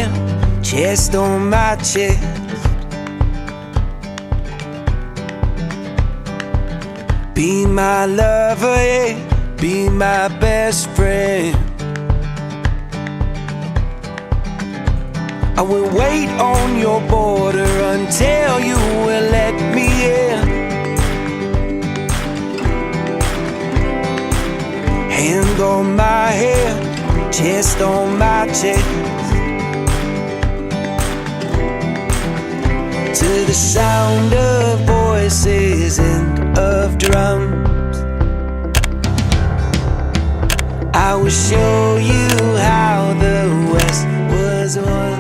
head, chest on my chest. Be my lover, yeah, be my best friend. I will wait on your border until you will let me in. Hand on my head, chest on my chest. To the sound of voices and of drums, I will show you how the West was won.